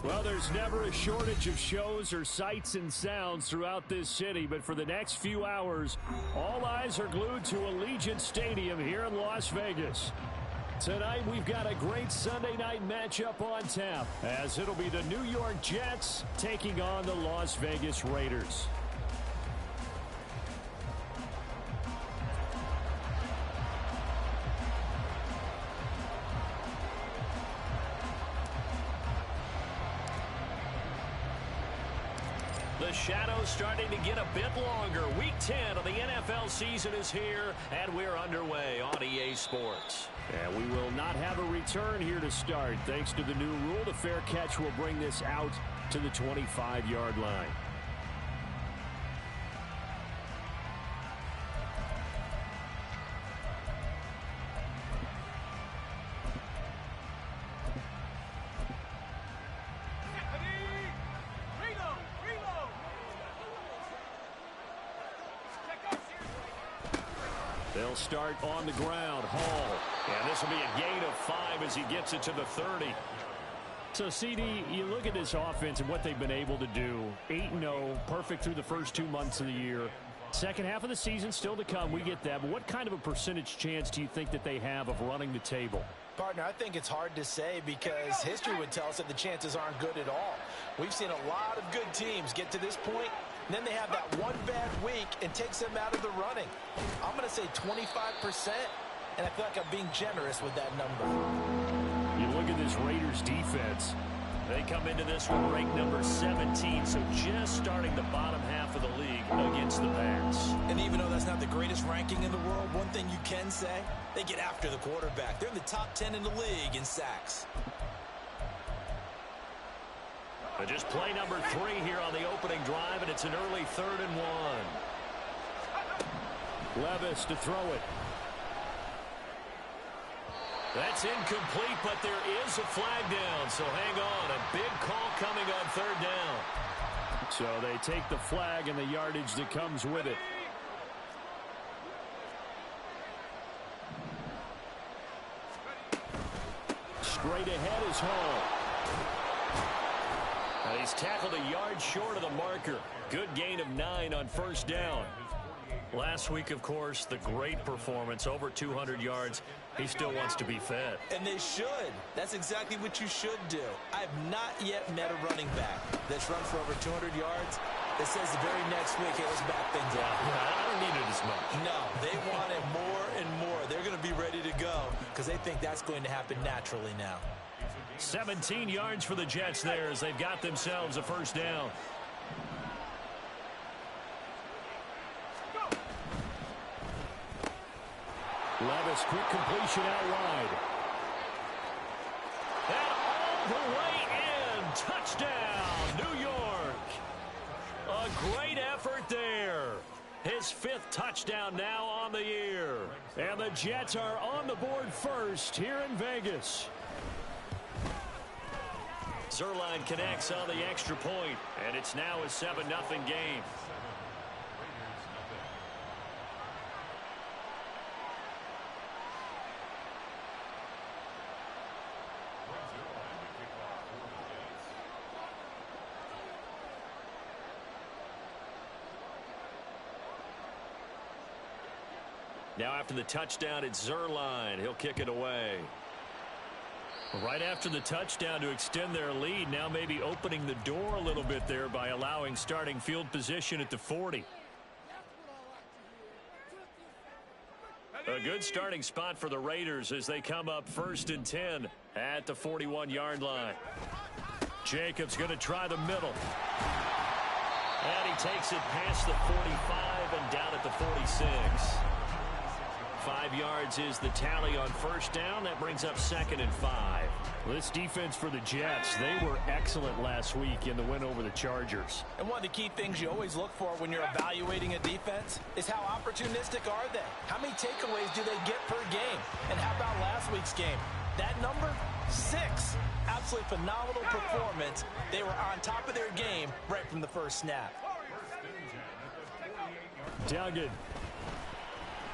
Well, there's never a shortage of shows or sights and sounds throughout this city, but for the next few hours, all eyes are glued to Allegiant Stadium here in Las Vegas. Tonight, we've got a great Sunday night matchup on tap, as it'll be the New York Jets taking on the Las Vegas Raiders. The shadow's starting to get a bit longer. Week 10 of the NFL season is here, and we're underway on EA Sports. And we will not have a return here to start. Thanks to the new rule, the fair catch will bring this out to the 25-yard line. They'll start on the ground. Hall. And this will be a gain of 5 as he gets it to the 30. So, CD, you look at this offense and what they've been able to do. 8-0, perfect through the first 2 months of the year. Second half of the season still to come. We get that. But what kind of a percentage chance do you think that they have of running the table? Partner, I think it's hard to say because history would tell us that the chances aren't good at all. We've seen a lot of good teams get to this point, and then they have that one bad week and takes them out of the running. I'm going to say 25%, and I feel like I'm being generous with that number. You look at this Raiders defense. They come into this one ranked number 17, so just starting the bottom half of the league against the pass. And even though that's not the greatest ranking in the world, one thing you can say, they get after the quarterback. They're in the top 10 in the league in sacks. But just play number 3 here on the opening drive, and it's an early 3rd and 1. Levis to throw it. That's incomplete, but there is a flag down, so hang on. A big call coming on 3rd down. So they take the flag and the yardage that comes with it. Straight ahead is Hall. And he's tackled a yard short of the marker. Good gain of 9 on 1st down. Last week, of course, the great performance, over 200 yards. He still wants to be fed. And they should. That's exactly what you should do. I have not yet met a running back that's run for over 200 yards that says the very next week, hey, let's back things up. I don't need it as much. No, they want it more and more. They're going to be ready to go because they think that's going to happen naturally now. 17 yards for the Jets there as they've got themselves a 1st down. Levis, quick completion out wide. And all the way in. Touchdown, New York. A great effort there. His 5th touchdown now on the year. And the Jets are on the board first here in Vegas. Zerline connects on the extra point, and it's now a 7-0 game. Now after the touchdown, it's Zerline. He'll kick it away. Right after the touchdown to extend their lead, now maybe opening the door a little bit there by allowing starting field position at the 40. A good starting spot for the Raiders as they come up 1st and 10 at the 41-yard line. Jacobs going to try the middle. And he takes it past the 45 and down at the 46. 5 yards is the tally on 1st down. That brings up 2nd and 5. This defense for the Jets, they were excellent last week in the win over the Chargers. And one of the key things you always look for when you're evaluating a defense is how opportunistic are they? How many takeaways do they get per game? And how about last week's game? That number, 6. Absolutely phenomenal performance. They were on top of their game right from the first snap. Duggan.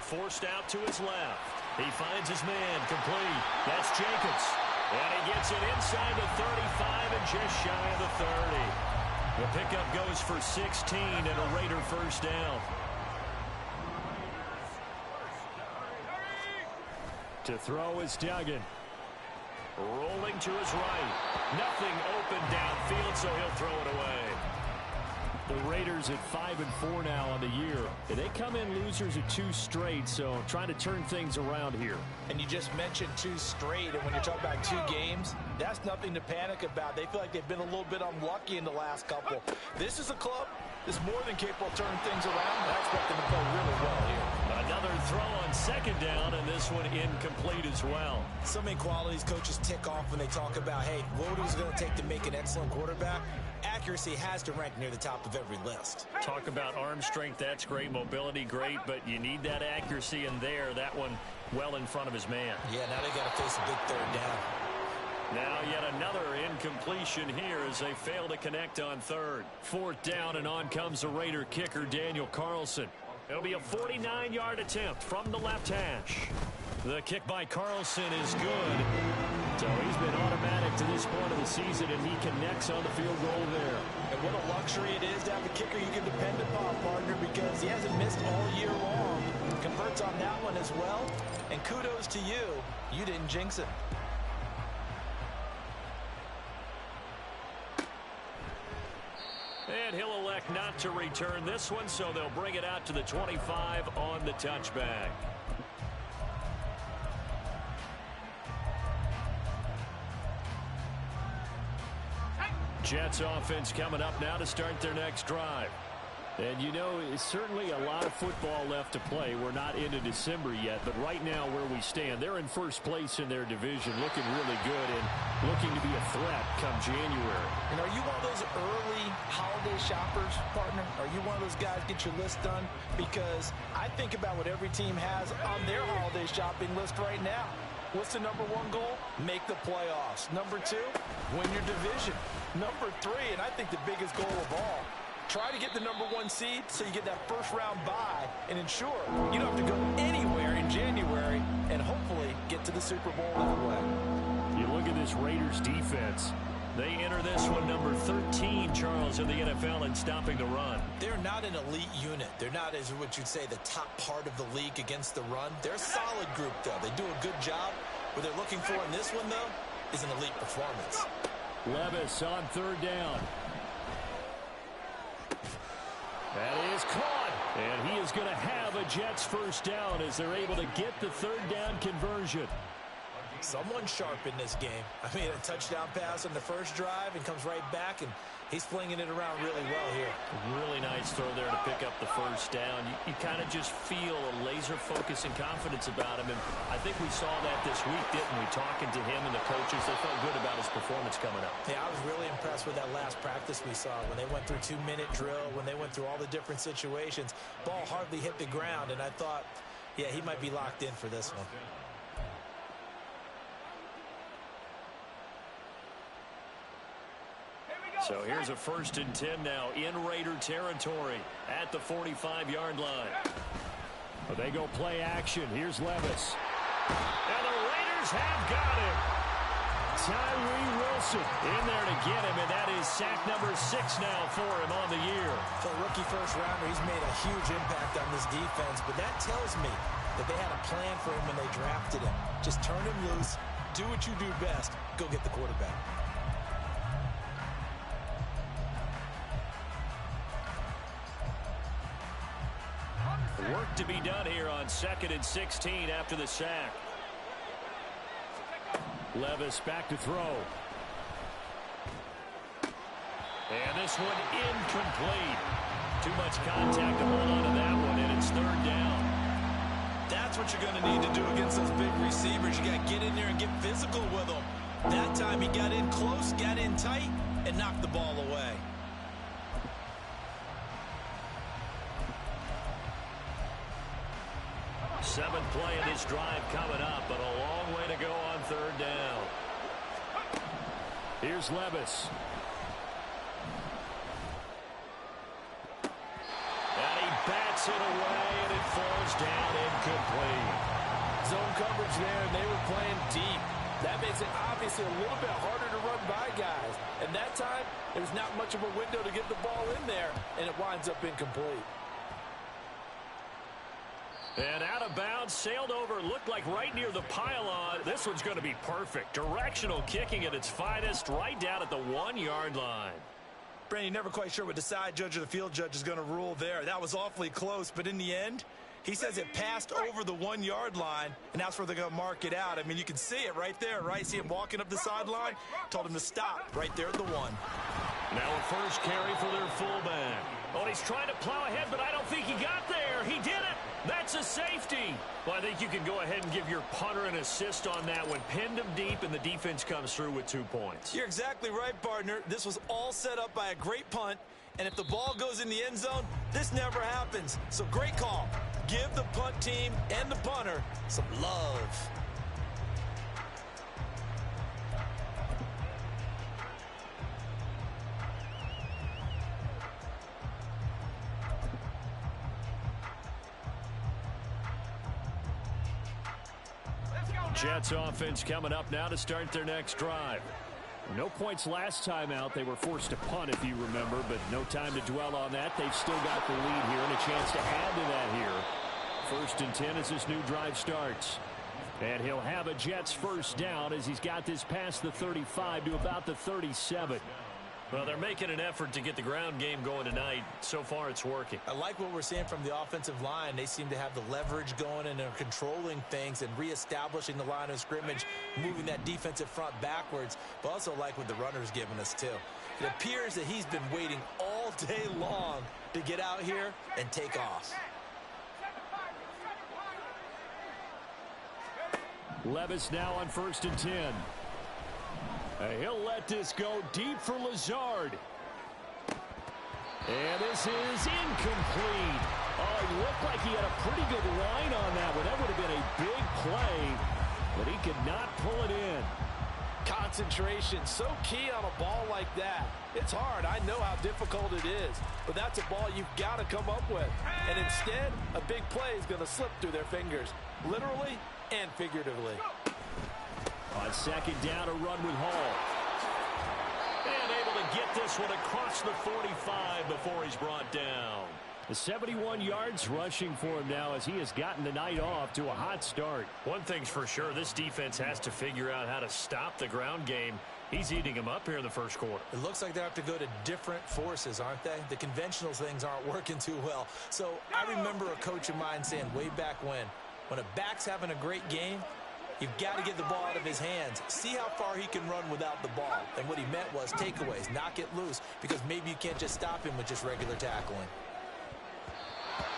Forced out to his left. He finds his man complete. That's Jacobs. And he gets it inside the 35 and just shy of the 30. The pickup goes for 16 and a Raider first down. To throw is Duggan. Rolling to his right. Nothing open downfield, so he'll throw it away. The Raiders at 5-4 now on the year. They come in losers at 2 straight, so trying to turn things around here. And you just mentioned 2 straight, and when you're talking about 2 games, that's nothing to panic about. They feel like they've been a little bit unlucky in the last couple. This is a club that's more than capable of turning things around, and I expect them to play really well here. Another throw on second down, and this one incomplete as well. So many qualities coaches tick off when they talk about, hey, what is it going to take to make an excellent quarterback? Accuracy has to rank near the top of every list. Talk about arm strength, that's great. Mobility, great, but you need that accuracy in there. That one well in front of his man. Yeah, now they got to face a big third down. Now yet another incompletion here as they fail to connect on third. 4th down, and on comes the Raider kicker, Daniel Carlson. It'll be a 49-yard attempt from the left hash. The kick by Carlson is good. So he's been automatic to this point of the season, and he connects on the field goal there. And what a luxury it is to have a kicker you can depend upon, partner, because he hasn't missed all year long. Converts on that one as well. And kudos to you. You didn't jinx it. And he'll elect not to return this one, so they'll bring it out to the 25 on the touchback. Jets offense coming up now to start their next drive. And, you know, it's certainly a lot of football left to play. We're not into December yet, but right now where we stand, they're in first place in their division, looking really good and looking to be a threat come January. And are you one of those early holiday shoppers, partner? Are you one of those guys get your list done? Because I think about what every team has on their holiday shopping list right now. What's the number 1 goal? Make the playoffs. Number 2, win your division. Number 3, and I think the biggest goal of all, try to get the number 1 seed so you get that first-round bye and ensure you don't have to go anywhere in January and hopefully get to the Super Bowl that way. You look at this Raiders defense. They enter this one number 13, Charles, in the NFL in stopping the run. They're not an elite unit. They're not, as what you'd say, the top part of the league against the run. They're a solid group, though. They do a good job. What they're looking for in this one, though, is an elite performance. Levis on 3rd down. That is caught. And he is going to have a Jets first down as they're able to get the 3rd down conversion. Someone sharp in this game. I mean, a touchdown pass on the first drive and comes right back, and he's flinging it around really well here. Really nice throw there to pick up the first down. You kind of just feel a laser focus and confidence about him, and I think we saw that this week, didn't we? Talking to him and the coaches, they felt good about his performance coming up. Yeah, I was really impressed with that last practice we saw when they went through 2-minute drill, when they went through all the different situations. Ball hardly hit the ground, and I thought, yeah, he might be locked in for this one. So here's a 1st and 10 now in Raider territory at the 45-yard line. But they go play action. Here's Levis. And the Raiders have got him. Tyree Wilson in there to get him, and that is sack number 6 now for him on the year. For a rookie first-rounder, he's made a huge impact on this defense, but that tells me that they had a plan for him when they drafted him. Just turn him loose, do what you do best, go get the quarterback. Work to be done here on 2nd and 16 after the sack. Levis back to throw. And this one incomplete. Too much contact to hold on to that one, and it's 3rd down. That's what you're going to need to do against those big receivers. You got to get in there and get physical with them. That time he got in close, got in tight, and knocked the ball away. Seventh play of this drive coming up, but a long way to go on 3rd down. Here's Levis. And he bats it away, and it falls down incomplete. Zone coverage there, and they were playing deep. That makes it obviously a little bit harder to run by guys. And that time, there's not much of a window to get the ball in there, and it winds up incomplete. And out of bounds, sailed over, looked like right near the pylon. This one's going to be perfect. Directional kicking at its finest, right down at the 1-yard line. Brandon, never quite sure what the side judge or the field judge is going to rule there. That was awfully close, but in the end, he says it passed over the 1-yard line, and that's where they're going to mark it out. I mean, you can see it right there, right? See him walking up the sideline? Told him to stop right there at the 1. Now a first carry for their fullback. Oh, he's trying to plow ahead, but I don't think he got there. He did it. That's a safety. Well, I think you can go ahead and give your punter an assist on that one. Pinned him deep, and the defense comes through with 2 points. You're exactly right, partner. This was all set up by a great punt, and if the ball goes in the end zone, this never happens. So great call. Give the punt team and the punter some love. Jets offense coming up now to start their next drive. No points last time out. They were forced to punt, if you remember, but no time to dwell on that. They've still got the lead here and a chance to add to that here. 1st and 10 as this new drive starts. And he'll have a Jets first down as he's got this past the 35 to about the 37. Well, they're making an effort to get the ground game going tonight. So far, it's working. I like what we're seeing from the offensive line. They seem to have the leverage going, and they're controlling things and reestablishing the line of scrimmage, moving that defensive front backwards. But also like what the runner's giving us, too. It appears that he's been waiting all day long to get out here and take off. Levis now on 1st and 10. He'll let this go deep for Lazard. And this is incomplete. Oh, it looked like he had a pretty good line on that one. That would have been a big play, but he could not pull it in. Concentration, so key on a ball like that. It's hard. I know how difficult it is, but that's a ball you've got to come up with. And instead, a big play is going to slip through their fingers, literally and figuratively. On 2nd down, a run with Hall. And able to get this one across the 45 before he's brought down. The 71 yards rushing for him now as he has gotten the night off to a hot start. One thing's for sure, this defense has to figure out how to stop the ground game. He's eating them up here in the first quarter. It looks like they have to go to different forces, aren't they? The conventional things aren't working too well. So I remember a coach of mine saying way back when a back's having a great game, you've got to get the ball out of his hands. See how far he can run without the ball. And what he meant was takeaways, knock it loose, because maybe you can't just stop him with just regular tackling.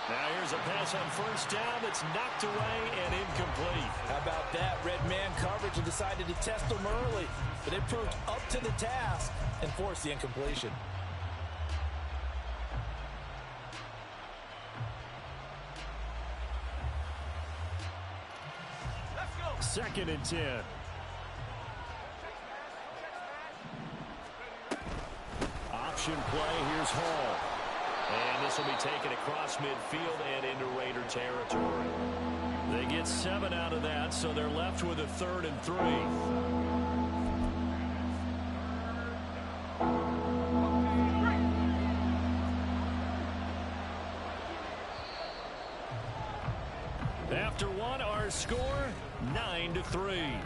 Now here's a pass on 1st down that's knocked away and incomplete. How about that? Red man coverage and decided to test him early. But it proved up to the task and forced the incompletion. Let's go. 2nd and 10. Option play. Here's Hall. And this will be taken across midfield and into Raider territory. They get 7 out of that, so they're left with a 3rd and 3. After one, our score, 9-3.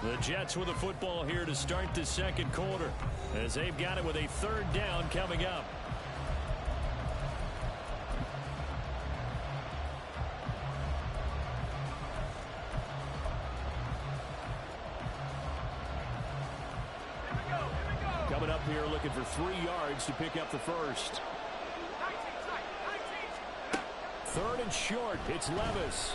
The Jets with the football here to start the 2nd quarter, as they've got it with a 3rd down coming up. Coming up here looking for 3 yards to pick up the first. 3rd and short. It's Levis.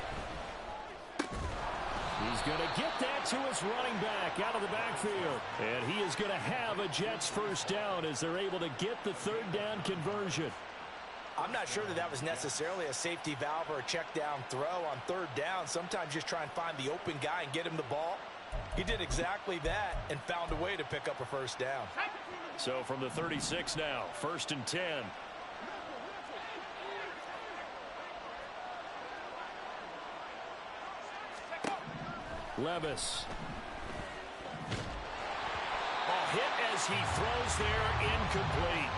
He's going to get that to his running back out of the backfield. And he is going to have a Jets first down as they're able to get the 3rd down conversion. I'm not sure that was necessarily a safety valve or a check down throw on 3rd down. Sometimes just try and find the open guy and get him the ball. He did exactly that and found a way to pick up a first down. So from the 36 now, 1st and 10. Levis. Hit as he throws there, incomplete.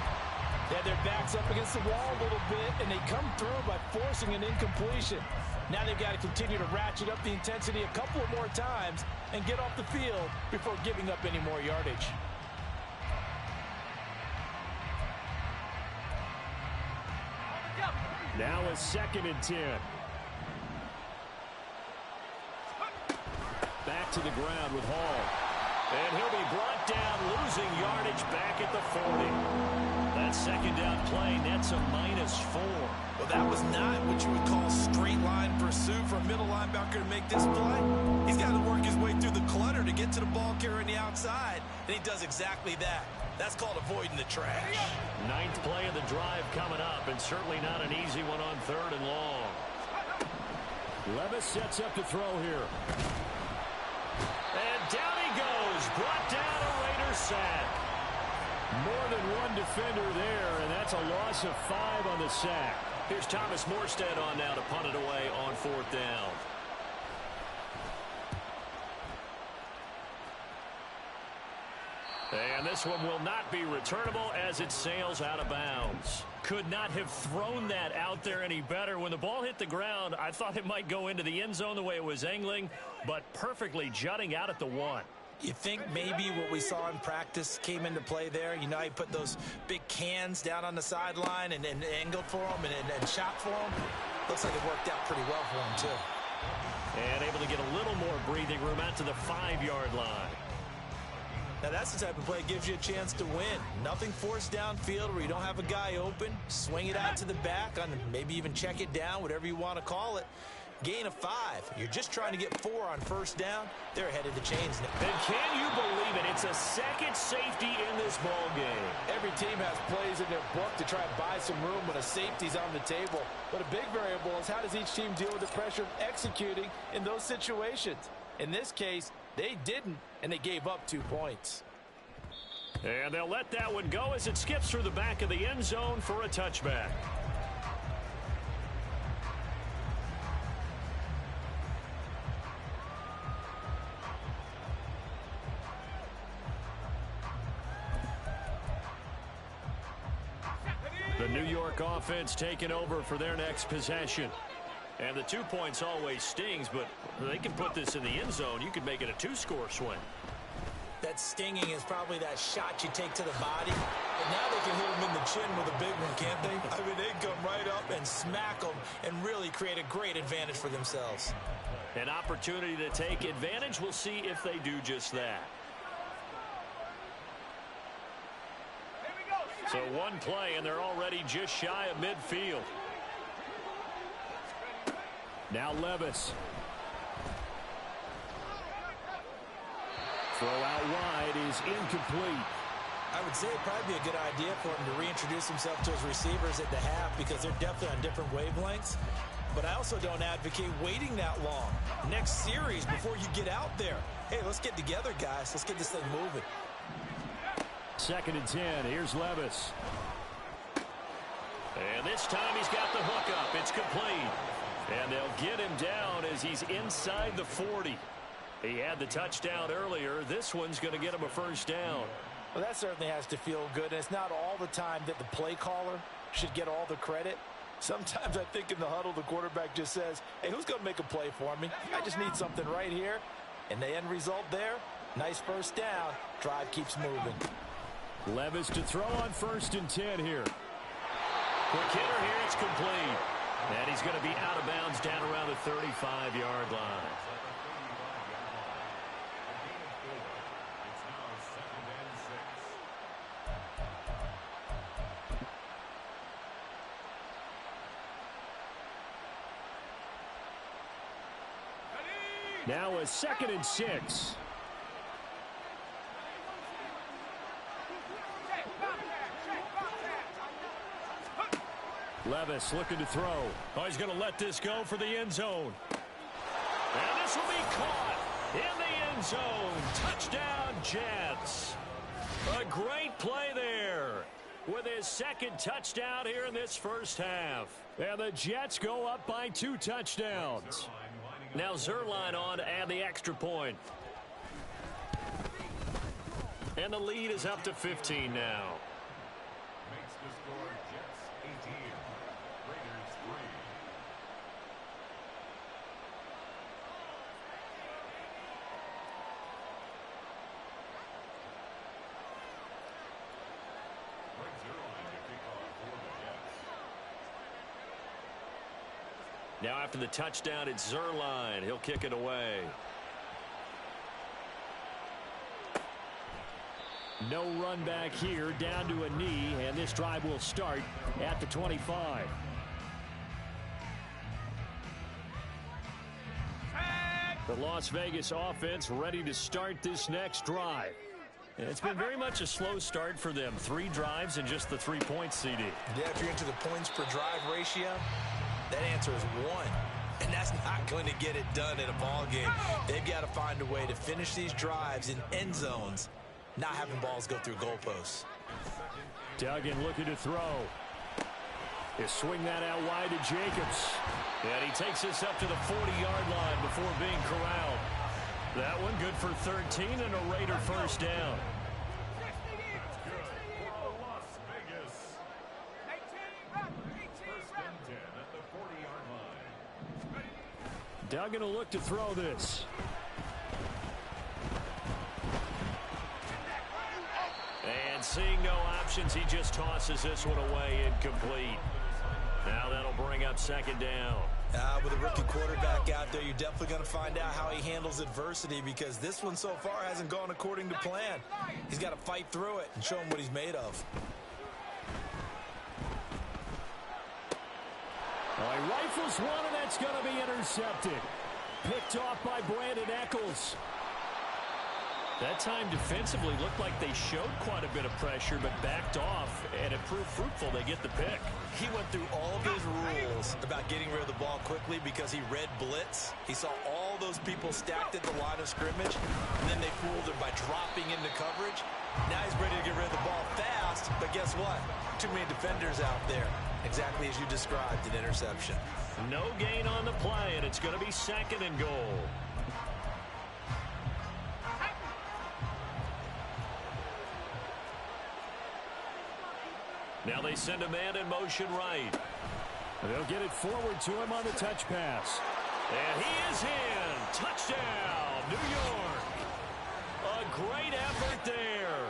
Yeah, their back's up against the wall a little bit, and they come through by forcing an incompletion. Now they've got to continue to ratchet up the intensity a couple of more times and get off the field before giving up any more yardage. Now a 2nd and 10. Back to the ground with Hall. And he'll be brought down, losing yardage back at the 40. That 2nd down play nets a -4. Well, that was not what you would call straight line pursuit for a middle linebacker to make this play. He's got to work his way through the clutter to get to the ball carrier on the outside, and he does exactly that. That's called avoiding the trash. 9th play of the drive coming up, and certainly not an easy one on 3rd and long. Levis sets up to throw here. And down he goes, brought down a Raider sack. More than one defender there, and that's a loss of 5 on the sack. Here's Thomas Morstead on now to punt it away on 4th down. And this one will not be returnable as it sails out of bounds. Could not have thrown that out there any better. When the ball hit the ground, I thought it might go into the end zone the way it was angling, but perfectly jutting out at the 1. You think maybe what we saw in practice came into play there? You know, he put those big cans down on the sideline and angled for them and shot for them. Looks like it worked out pretty well for him, too. And able to get a little more breathing room out to the 5-yard line. Now, that's the type of play that gives you a chance to win. Nothing forced downfield where you don't have a guy open. Swing it out to the back, maybe even check it down, whatever you want to call it. Gain of 5. You're just trying to get 4 on 1st down. They're ahead of the chains now. And can you believe it? It's a 2nd safety in this ball game. Every team has plays in their book to try and buy some room when a safety's on the table. But a big variable is how does each team deal with the pressure of executing in those situations. In this case, they didn't, and they gave up 2 points. And they'll let that one go as it skips through the back of the end zone for a touchback. The New York offense taking over for their next possession. And the 2 points always stings, but they can put this in the end zone. You could make it a 2-score swing. That stinging is probably that shot you take to the body. But now they can hit him in the chin with a big one, can't they? I mean, they can come right up and smack them and really create a great advantage for themselves. An opportunity to take advantage. We'll see if they do just that. So 1 play, and they're already just shy of midfield. Now Levis. Throw out wide is incomplete. I would say it'd probably be a good idea for him to reintroduce himself to his receivers at the half because they're definitely on different wavelengths. But I also don't advocate waiting that long. Next series before you get out there. Hey, let's get together, guys. Let's get this thing moving. 2nd and 10. Here's Levis. And this time he's got the hook up. It's complete. And they'll get him down as he's inside the 40. He had the touchdown earlier. This one's going to get him a 1st down. Well, that certainly has to feel good. And it's not all the time that the play caller should get all the credit. Sometimes I think in the huddle, the quarterback just says, hey, who's going to make a play for me? I just need something right here. And the end result there, nice 1st down. Drive keeps moving. Levis to throw on 1st and 10 here. Quick hitter here, it's complete. And he's going to be out of bounds down around the 35-yard line. Now a 2nd and 6. Levis looking to throw. Oh, he's going to let this go for the end zone. And this will be caught in the end zone. Touchdown, Jets. A great play there with his 2nd touchdown here in this 1st half. And the Jets go up by 2 touchdowns. Now Zerline on to add the extra point. And the lead is up to 15 now. Makes the score Jets 18, Raiders 3. Regs Zerline to kick off for the Jets. Now after the touchdown, it's Zerline. He'll kick it away. No run back here, down to a knee, and this drive will start at the 25. The Las Vegas offense ready to start this next drive. It's been very much a slow start for them. 3 drives and just the 3 points, CD. Yeah, if you're into the points per drive ratio, that answer is 1. And that's not going to get it done in a ball game. They've got to find a way to finish these drives in end zones, not having balls go through goalposts. Duggan looking to throw. He'll swing that out wide to Jacobs. And he takes this up to the 40-yard line before being corralled. That one good for 13 and a Raider first down. Las Vegas. First and 10 at the 40-yard line. Duggan will look to throw this. And seeing no options, he just tosses this one away incomplete. Now that'll bring up second down. With a rookie quarterback out there, you're definitely going to find out how he handles adversity, because this one so far hasn't gone according to plan. He's got to fight through it and show him what he's made of. Well, he rifles one, and that's going to be intercepted. Picked off by Brandon Echols. That time defensively looked like they showed quite a bit of pressure, but backed off, and it proved fruitful. They get the pick. He went through all of his rules about getting rid of the ball quickly because he read blitz. He saw all those people stacked at the line of scrimmage, and then they fooled him by dropping into coverage. Now he's ready to get rid of the ball fast, but guess what? Too many defenders out there. Exactly as you described, an interception. No gain on the play, and it's going to be second and goal. Now they send a man in motion right. They'll get it forward to him on the touch pass. And he is in. Touchdown, New York. A great effort there.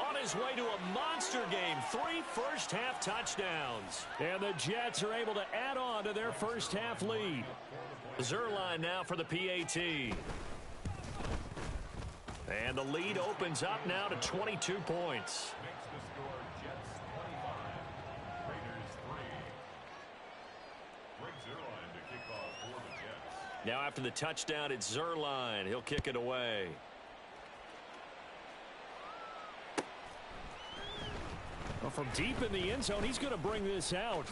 On his way to a monster game. 3 first-half touchdowns. And the Jets are able to add on to their first-half lead. Zerline now for the PAT. And the lead opens up now to 22 points. Makes the score Jets 25, Raiders 3. Regs Zerline to kick off for the Jets. Now after the touchdown, it's Zerline. He'll kick it away. Well, from deep in the end zone, he's going to bring this out.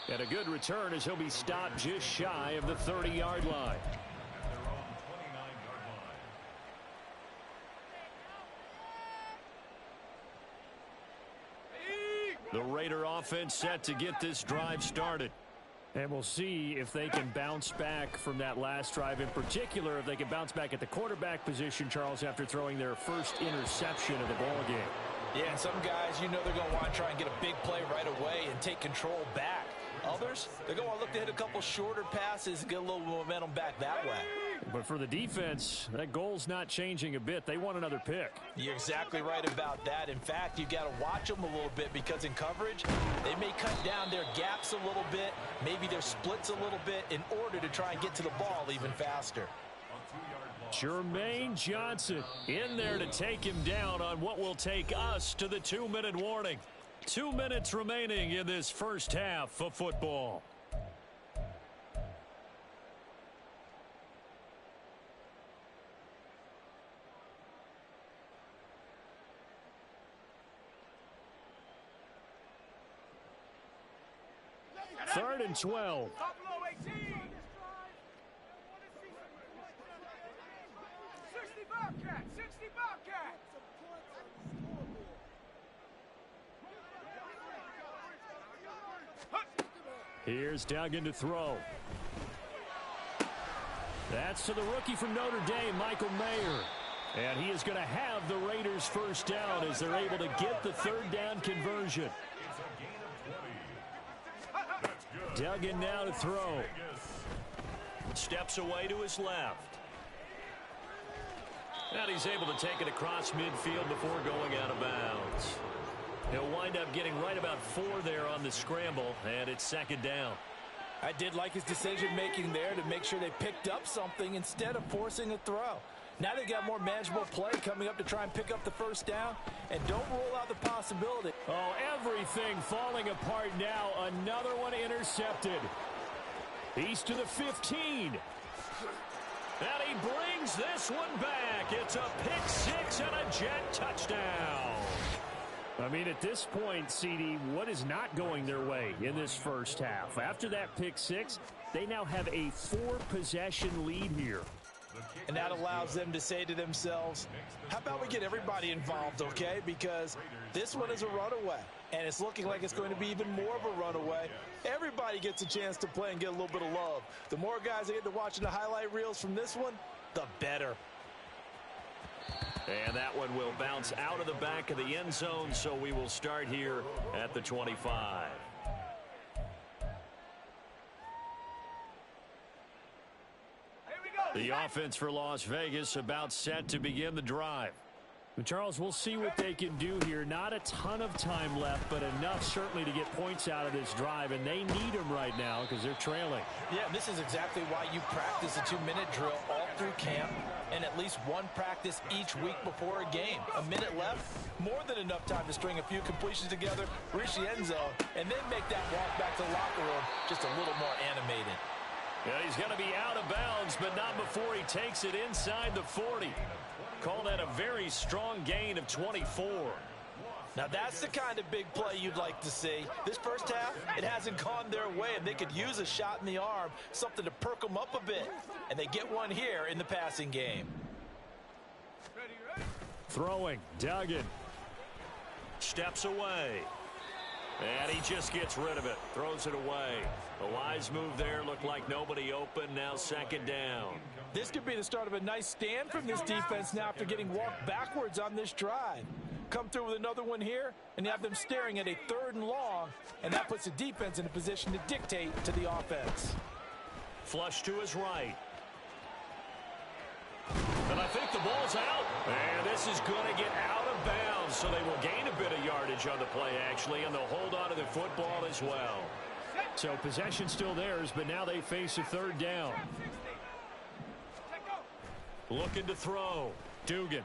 And a good return as he'll be stopped just shy of the 30-yard line. At their own 29-yard line. The Raider offense set to get this drive started. And we'll see if they can bounce back from that last drive. In particular, if they can bounce back at the quarterback position, Charles, after throwing their first interception of the ball game. Yeah, and some guys, you know, they're going to want to try and get a big play right away and take control back. Others, they're going to look to hit a couple shorter passes and get a little momentum back that way. But for the defense, that goal's not changing a bit. They want another pick. You're exactly right about that. In fact, you've got to watch them a little bit, because in coverage, they may cut down their gaps a little bit, maybe their splits a little bit, in order to try and get to the ball even faster. Jermaine Johnson in there to take him down on what will take us to the 2-minute warning. 2 minutes remaining in this first half of football. Third and 12. Here's Duggan to throw. That's to the rookie from Notre Dame, Michael Mayer. And he is going to have the Raiders first down as they're able to get the third down conversion. Duggan now to throw. Steps away to his left. And he's able to take it across midfield before going out of bounds. He'll wind up getting right about 4 there on the scramble, and it's second down. I did like his decision-making there to make sure they picked up something instead of forcing a throw. Now they got more manageable play coming up to try and pick up the first down, and don't rule out the possibility. Oh, everything falling apart now. Another one intercepted. He's to the 15. And he brings this one back. It's a pick six and a Jet touchdown. I mean, at this point, CD, what is not going their way in this first half? After that pick six, they now have a 4-possession lead here. And that allows them to say to themselves, how about we get everybody involved, okay? Because this one is a runaway, and it's looking like it's going to be even more of a runaway. Everybody gets a chance to play and get a little bit of love. The more guys that get to watching the highlight reels from this one, the better. And that one will bounce out of the back of the end zone, so we will start here at the 25. The offense for Las Vegas about set to begin the drive. But Charles, we'll see what they can do here. Not a ton of time left, but enough certainly to get points out of this drive, and they need them right now because they're trailing. Yeah, this is exactly why you practice a 2-minute drill all through camp and at least one practice each week before a game. A minute left, more than enough time to string a few completions together, reach the end zone, and then make that walk back to the locker room just a little more animated. Yeah, he's going to be out of bounds, but not before he takes it inside the 40. Call that a very strong gain of 24. Now that's the kind of big play you'd like to see. This first half, it hasn't gone their way, and they could use a shot in the arm, something to perk them up a bit. And they get one here in the passing game. Throwing, Duggan. Steps away. And he just gets rid of it. Throws it away. A wise move there. Looked like nobody open. Now second down. This could be the start of a nice stand from this defense now after getting walked backwards on this drive. Come through with another one here, and you have them staring at a 3rd and long, and that puts the defense in a position to dictate to the offense. Flush to his right. And I think the ball's out. And this is going to get out of bounds, so they will gain a bit of yardage on the play, actually, and they'll hold on to the football as well. So possession still theirs, but now they face a 3rd down. Looking to throw. Dugan.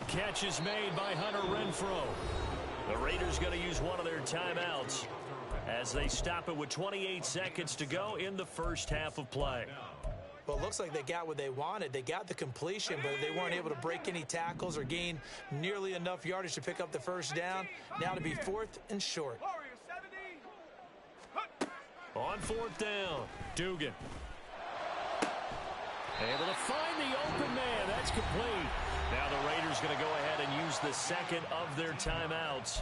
Catch is made by Hunter Renfrow. The Raiders going to use one of their timeouts as they stop it with 28 seconds to go in the first half of play. Well, it looks like they got what they wanted. They got the completion, but they weren't able to break any tackles or gain nearly enough yardage to pick up the first down. Now to be 4th and short. On 4th down, Dugan. Able to find the open man. That's complete. Now the Raiders going to go ahead and use the second of their timeouts.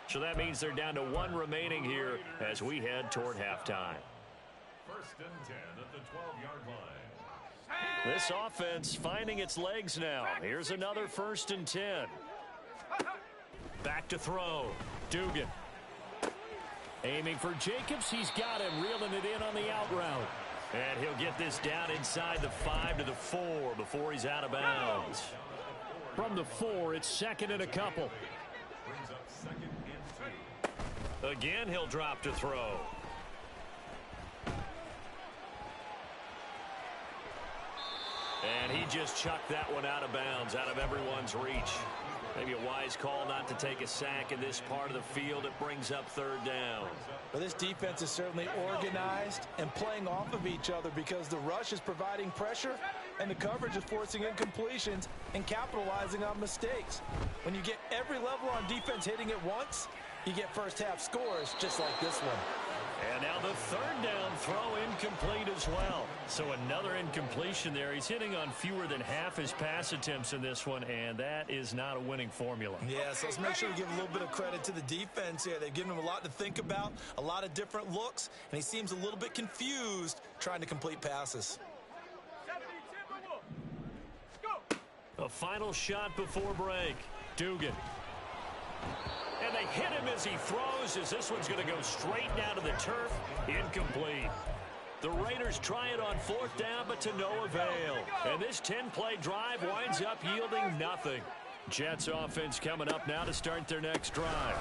So that means they're down to 1 remaining here as we head toward halftime. 1st and 10 at the 12-yard line. This offense finding its legs now. Here's another 1st and 10. Back to throw. Dugan. Aiming for Jacobs. He's got him. Reeling it in on the out route. And he'll get this down inside the 5 to the 4 before he's out of bounds. From the 4, it's 2nd and a couple. Brings up 2nd and 2. Again, he'll drop to throw. And he just chucked that one out of bounds, out of everyone's reach. Maybe a wise call not to take a sack in this part of the field. It brings up 3rd down. Well, this defense is certainly organized and playing off of each other because the rush is providing pressure and the coverage is forcing incompletions and capitalizing on mistakes. When you get every level on defense hitting at once, you get first half scores just like this one. And now the third down throw incomplete as well. So another incompletion there. He's hitting on fewer than half his pass attempts in this one, and that is not a winning formula. Yeah, so let's make sure we give a little bit of credit to the defense here. They've given him a lot to think about, a lot of different looks, and he seems a little bit confused trying to complete passes. A final shot before break. Dugan. And they hit him as he throws, as this one's going to go straight down to the turf. Incomplete. The Raiders try it on fourth down, but to no avail. And this 10-play drive winds up yielding nothing. Jets offense coming up now to start their next drive.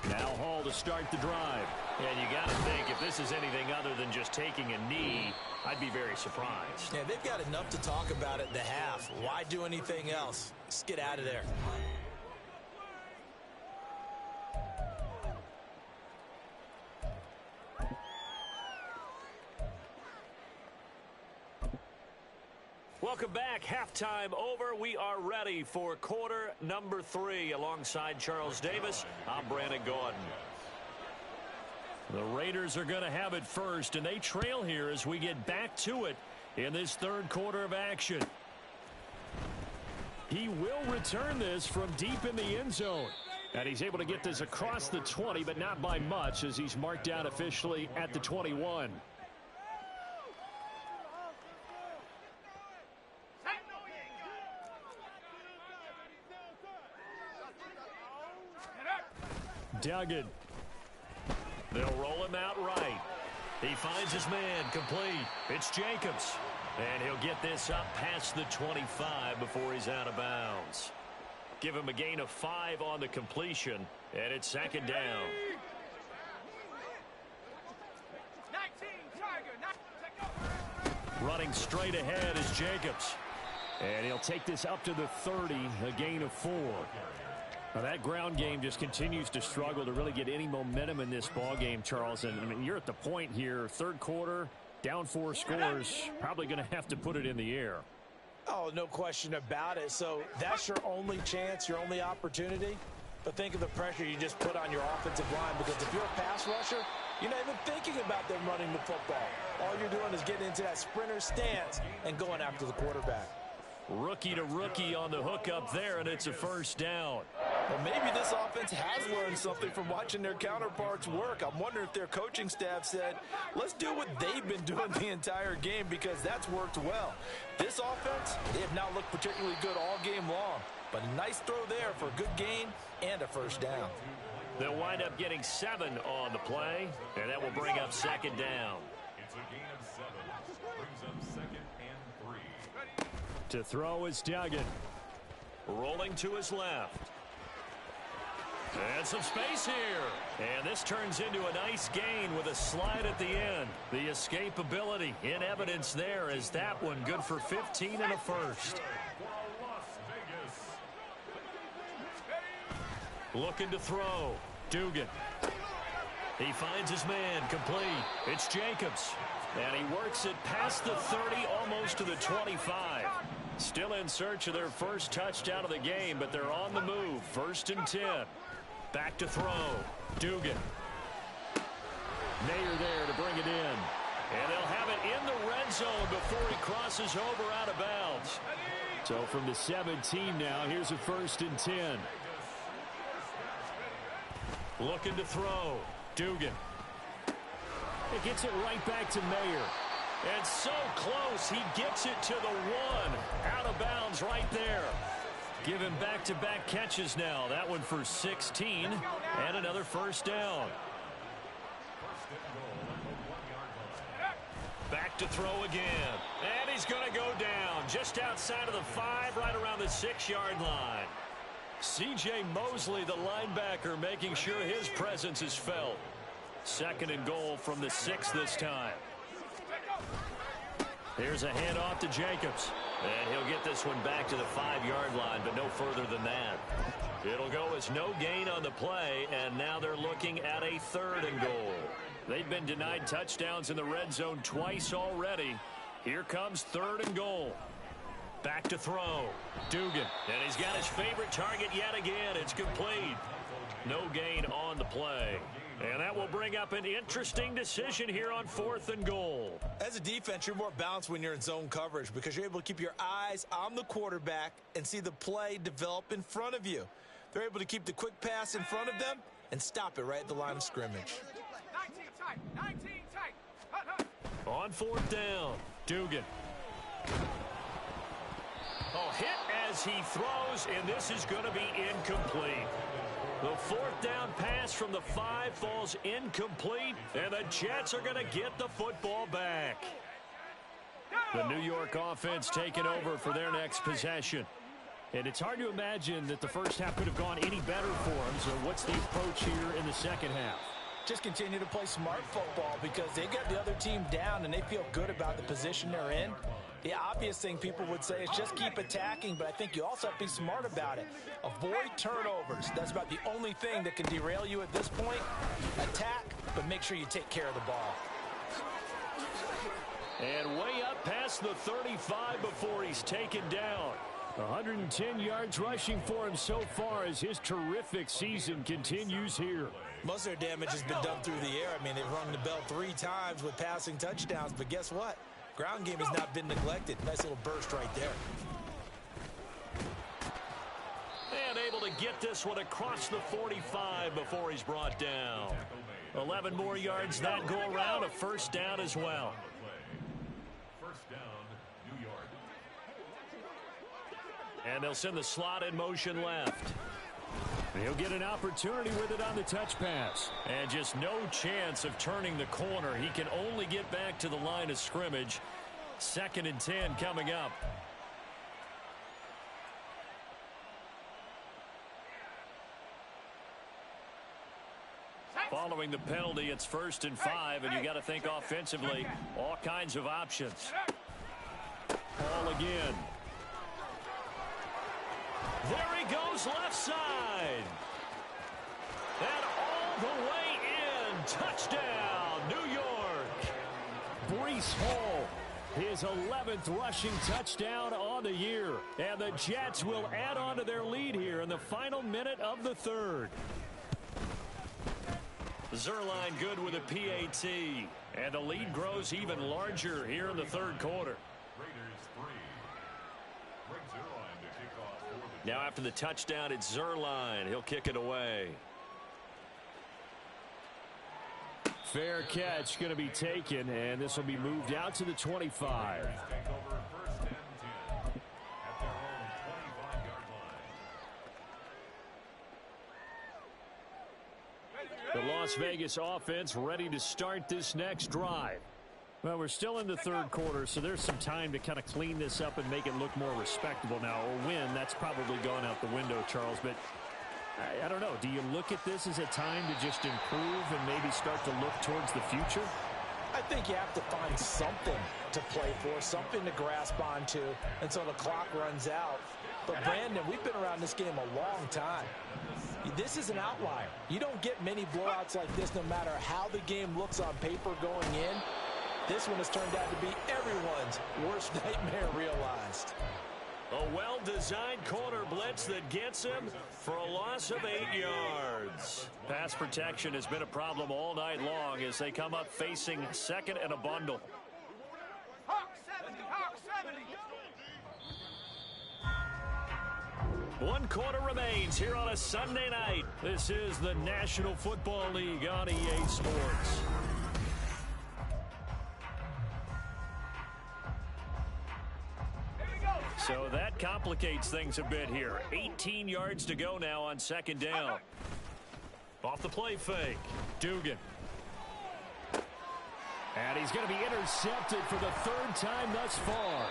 Now Hall to start the drive. And you got to think, if this is anything other than just taking a knee, I'd be very surprised. Yeah, they've got enough to talk about at the half. Why do anything else? Just get out of there. Welcome back. Halftime over. We are ready for quarter number 3. Alongside Charles Davis, I'm Brandon Gordon. The Raiders are going to have it first, and they trail here as we get back to it in this third quarter of action. He will return this from deep in the end zone. And he's able to get this across the 20, but not by much, as he's marked down officially at the 21. Duggan. They'll roll him out right. He finds his man complete. It's Jacobs. And he'll get this up past the 25 before he's out of bounds. Give him a gain of 5 on the completion, and it's second down. Running straight ahead is Jacobs. And he'll take this up to the 30, a gain of 4. Now that ground game just continues to struggle to really get any momentum in this ball game, Charles. And I mean, you're at the point here, third quarter, down 4 scores, probably going to have to put it in the air. Oh, no question about it. So that's your only chance, your only opportunity. But think of the pressure you just put on your offensive line, because if you're a pass rusher, you're not even thinking about them running the football. All you're doing is getting into that sprinter stance and going after the quarterback. Rookie to rookie on the hook up there, and it's a first down. Well, maybe this offense has learned something from watching their counterparts work. I'm wondering if their coaching staff said, let's do what they've been doing the entire game, because that's worked well. This offense, they have not looked particularly good all game long, but a nice throw there for a good gain and a first down. They'll wind up getting 7 on the play, and that will bring up second down. It's a gain of 7. Brings up second and 3. To throw is Duggan. Rolling to his left. And some space here. And this turns into a nice gain with a slide at the end. The escapability in evidence there, as that one good for 15 and a first. Looking to throw. Dugan. He finds his man complete. It's Jacobs. And he works it past the 30, almost to the 25. Still in search of their first touchdown of the game, but they're on the move. First and 10. Back to throw. Dugan. Mayer there to bring it in. And they'll have it in the red zone before he crosses over out of bounds. So from the 17 now, here's a first and 10. Looking to throw. Dugan. It gets it right back to Mayer. And so close, he gets it to the 1. Out of bounds right there. Give him back-to-back catches now. That one for 16 and another first down. Back to throw again. And he's going to go down just outside of the 5, right around the 6-yard line. C.J. Mosley, the linebacker, making sure his presence is felt. Second and goal from the 6 this time. Here's a handoff to Jacobs. And he'll get this one back to the 5-yard line, but no further than that. It'll go as no gain on the play, and now they're looking at a 3rd and goal. They've been denied touchdowns in the red zone twice already. Here comes 3rd and goal. Back to throw. Dugan. And he's got his favorite target yet again. It's complete. No gain on the play. And that will bring up an interesting decision here on 4th and goal. As a defense, you're more balanced when you're in zone coverage because you're able to keep your eyes on the quarterback and see the play develop in front of you. They're able to keep the quick pass in front of them and stop it right at the line of scrimmage. 19 tight. On 4th down, Dugan. Oh, hit as he throws, and this is going to be incomplete. The 4th down pass from the 5 falls incomplete, and the Jets are going to get the football back. The New York offense taking over for their next possession. And it's hard to imagine that the first half could have gone any better for them. So what's the approach here in the second half? Just continue to play smart football because they got the other team down and they feel good about the position they're in. The obvious thing people would say is just keep attacking, but I think you also have to be smart about it. Avoid turnovers. That's about the only thing that can derail you at this point. Attack, but make sure you take care of the ball. And way up past the 35 before he's taken down. 110 yards rushing for him so far as his terrific season continues here. Most of their damage has been done through the air. I mean, they've rung the bell 3 times with passing touchdowns, but guess what? Ground game has not been neglected. Nice little burst right there. And able to get this one across the 45 before he's brought down. 11 more yards that go around, a first down as well. First down, New York. And they'll send the slot in motion left. He'll get an opportunity with it on the touch pass. And just no chance of turning the corner. He can only get back to the line of scrimmage. 2nd and 10 coming up. Following the penalty, it's 1st and 5, and you got to think offensively, all kinds of options. Ball again. There he goes, left side. And all the way in. Touchdown, New York. Breece Hall, his 11th rushing touchdown on the year. And the Jets will add on to their lead here in the final minute of the 3rd. Zerline good with a PAT. And the lead grows even larger here in the 3rd quarter. Raiders 3. Greg Zerline to kick off for the Now after the touchdown, it's Zerline. He'll kick it away. Fair catch going to be taken, and this will be moved out to the 25. take over 1st and 10 at their own 25-yard line. The Las Vegas offense ready to start this next drive. Well, we're still in the 3rd quarter, so there's some time to kind of clean this up and make it look more respectable. Now, a win, that's probably gone out the window, Charles, but I don't know. Do you look at this as a time to just improve and maybe start to look towards the future? I think you have to find something to play for, something to grasp onto until the clock runs out. But, Brandon, we've been around this game a long time. This is an outlier. You don't get many blowouts like this no matter how the game looks on paper going in. This one has turned out to be everyone's worst nightmare realized. A well-designed corner blitz that gets him for a loss of 8 yards. Pass protection has been a problem all night long as they come up facing 2nd and a bundle. Hawk 70. 1 quarter remains here on a Sunday night. This is the National Football League on EA Sports. So that complicates things a bit here. 18 yards to go now on 2nd down. Off the play fake. Dugan. And he's going to be intercepted for the 3rd time thus far.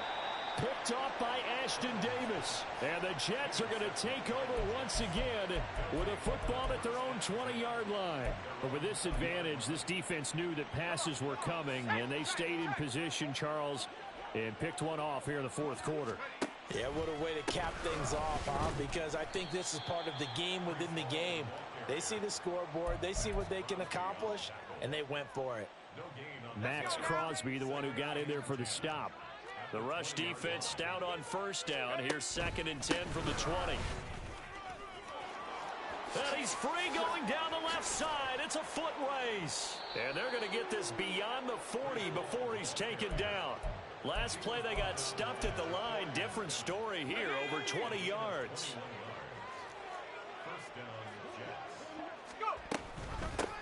Picked off by Ashton Davis. And the Jets are going to take over once again with a football at their own 20-yard line. But with this advantage, this defense knew that passes were coming, and they stayed in position, Charles, and picked one off here in the 4th quarter. Yeah, what a way to cap things off, huh? Because I think this is part of the game within the game. They see the scoreboard, they see what they can accomplish, and they went for it. Max Crosby, the one who got in there for the stop. The rush defense stout on 1st down. Here's 2nd and 10 from the 20. And he's free going down the left side. It's a foot race. And they're going to get this beyond the 40 before he's taken down. Last play they got stuffed at the line. Different story here, over 20 yards.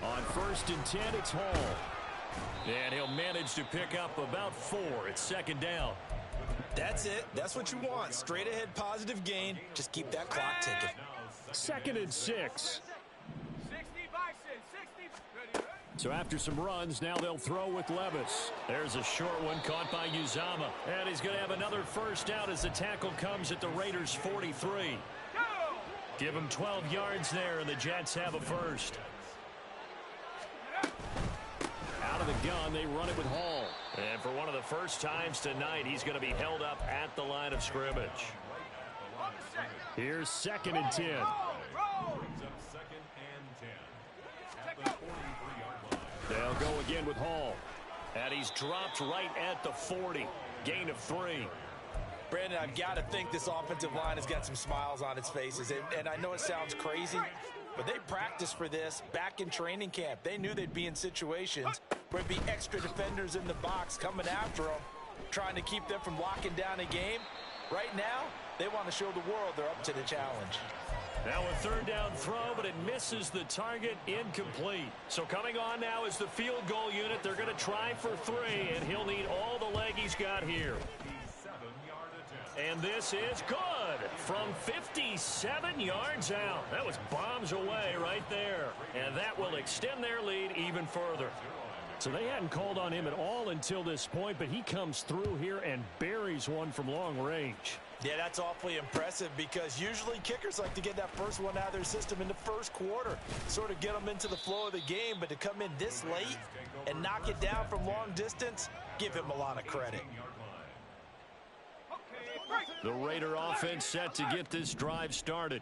On 1st and 10, it's Hall. And he'll manage to pick up about 4. It's second down. That's it. That's what you want. Straight ahead positive gain. Just keep that clock ticking. 2nd and 6. 60 Bison, 60. So after some runs, now they'll throw with Levis. There's a short one caught by Uzama. And he's going to have another first down as the tackle comes at the Raiders' 43. Give him 12 yards there, and the Jets have a first. Out of the gun, they run it with Hall. And for one of the first times tonight, he's going to be held up at the line of scrimmage. Here's 2nd and 10. They'll go again with Hall. And he's dropped right at the 40. Gain of 3. Brandon, I've got to think this offensive line has got some smiles on its faces. And I know it sounds crazy, but they practiced for this back in training camp. They knew they'd be in situations where there'd be extra defenders in the box coming after them, trying to keep them from locking down a game. Right now, they want to show the world they're up to the challenge. Now a third down throw, but it misses the target, incomplete. So coming on now is the field goal unit. They're going to try for 3, and he'll need all the leg he's got here. And this is good from 57 yards out. That was bombs away right there. And that will extend their lead even further. So they hadn't called on him at all until this point, but he comes through here and buries one from long range. Yeah, that's awfully impressive because usually kickers like to get that first one out of their system in the first quarter, sort of get them into the flow of the game, but to come in this late and knock it down from long distance, give him a lot of credit. The Raider offense set to get this drive started.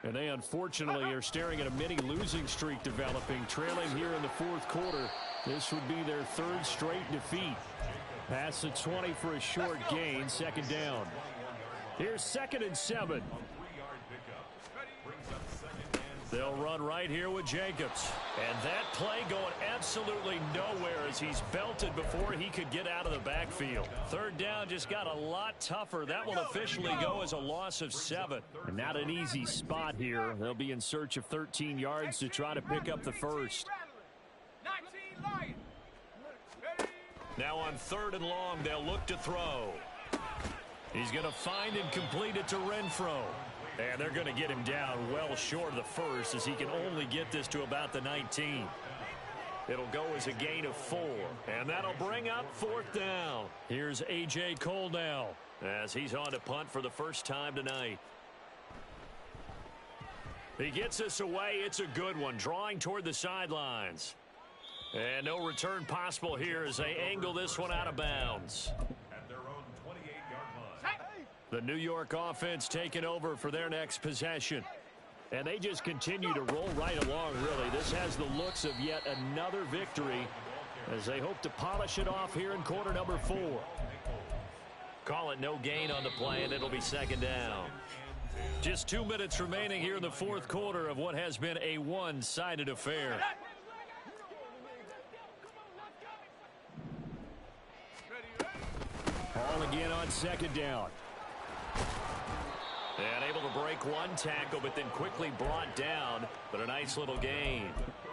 And they unfortunately are staring at a mini losing streak developing, trailing here in the 4th quarter. This would be their 3rd straight defeat. Past the 20 for a short gain, 2nd down. Here's 2nd and 7. They'll run right here with Jacobs. And that play going absolutely nowhere as he's belted before he could get out of the backfield. 3rd down just got a lot tougher. That will officially go as a loss of 7. And not an easy spot here. They'll be in search of 13 yards to try to pick up the first. Now on 3rd and long, they'll look to throw. He's going to find and complete it to Renfro. And they're going to get him down well short of the first as he can only get this to about the 19. It'll go as a gain of 4. And that'll bring up 4th down. Here's A.J. Cole now as he's on to punt for the first time tonight. He gets this away. It's a good one, drawing toward the sidelines. And no return possible here as they angle this one out of bounds. At their own 28-yard line. The New York offense taking over for their next possession. And they just continue to roll right along, really. This has the looks of yet another victory as they hope to polish it off here in quarter number 4. Call it no gain on the play, and it'll be 2nd down. Just 2 minutes remaining here in the 4th quarter of what has been a one-sided affair. Hall again on 2nd down. And able to break one tackle, but then quickly brought down. But a nice little gain.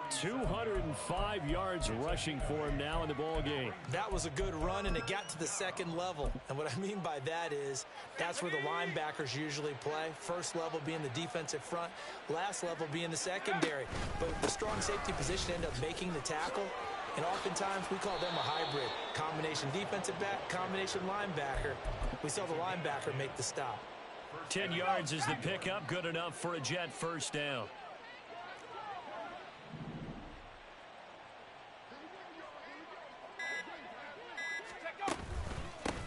205 yards rushing for him now in the ball game. That was a good run, and it got to the 2nd level. And what I mean by that is that's where the linebackers usually play. First level being the defensive front, last level being the secondary. But the strong safety position ended up making the tackle. And oftentimes we call them a hybrid. Combination defensive back, combination linebacker. We saw the linebacker make the stop. 10 yards is the pickup, good enough for a Jet first down.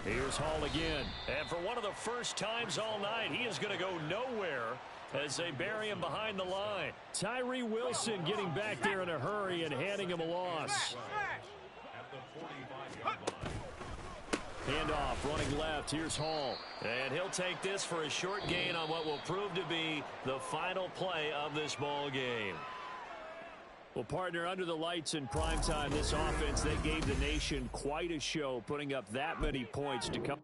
Here's Hall again. And for one of the first times all night, he is going to go nowhere as they bury him behind the line. Tyree Wilson getting back there in a hurry and handing him a loss. At the 45-yard line. Handoff, running left. Here's Hall. And he'll take this for a short gain on what will prove to be the final play of this ball game. Well, partner, under the lights in primetime, this offense, they gave the nation quite a show, putting up that many points to come.